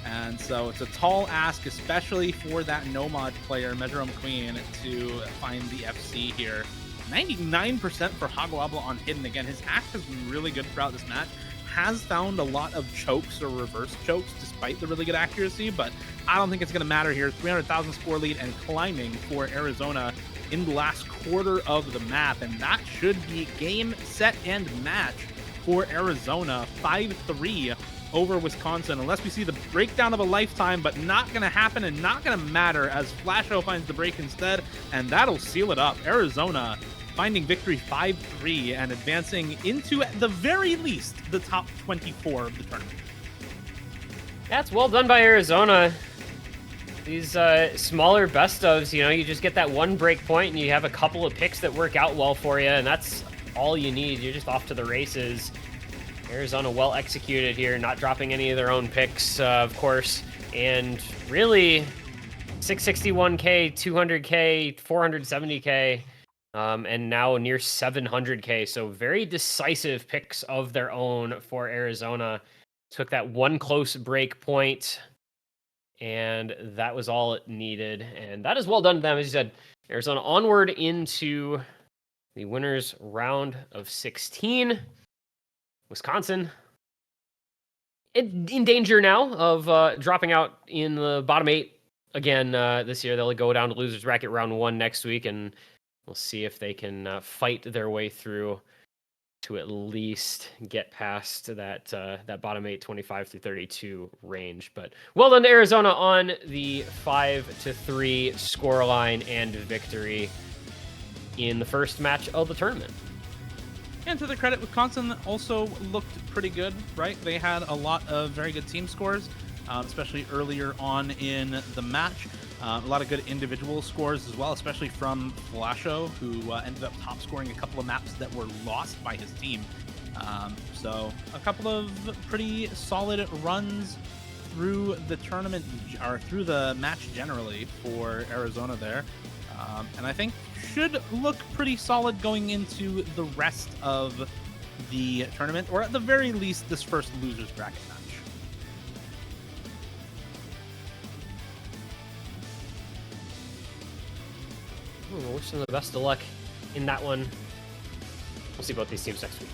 And so it's a tall ask, especially for that Nomad player, Mejiro McQueen, to find the FC here. 99% for Hagwabla on Hidden. Again, his act has been really good throughout this match. Has found a lot of chokes or reverse chokes despite the really good accuracy, but I don't think it's going to matter here. 300,000 score lead and climbing for Arizona in the last quarter of the map, and that should be game, set, and match for Arizona. 5-3 over Wisconsin, unless we see the breakdown of a lifetime, but not going to happen and not going to matter, as Flasho finds the break instead, and that'll seal it up. Arizona finding victory 5-3 and advancing into, at the very least, the top 24 of the tournament. That's well done by Arizona. These smaller best ofs, you know, you just get that one break point and you have a couple of picks that work out well for you, and that's all you need. You're just off to the races. Arizona well executed here, not dropping any of their own picks, of course, and really 661k, 200k, 470k. And now near 700k, so very decisive picks of their own for Arizona. Took that one close break point, and that was all it needed. And that is well done to them. As you said, Arizona onward into the winners round of 16. Wisconsin in danger now of dropping out in the bottom 8 again this year. They'll go down to losers bracket round 1 next week, and we'll see if they can fight their way through to at least get past that that bottom 8, 25 through 32 range. But well done to Arizona on the 5-3 scoreline and victory in the first match of the tournament. And to their credit, Wisconsin also looked pretty good, right? They had a lot of very good team scores, especially earlier on in the match. A lot of good individual scores as well, especially from Flasho, who ended up top scoring a couple of maps that were lost by his team. So a couple of pretty solid runs through the tournament, or through the match generally, for Arizona there. And I think should look pretty solid going into the rest of the tournament, or at the very least this first losers bracket match. Wish them the best of luck in that one. We'll see both these teams next week.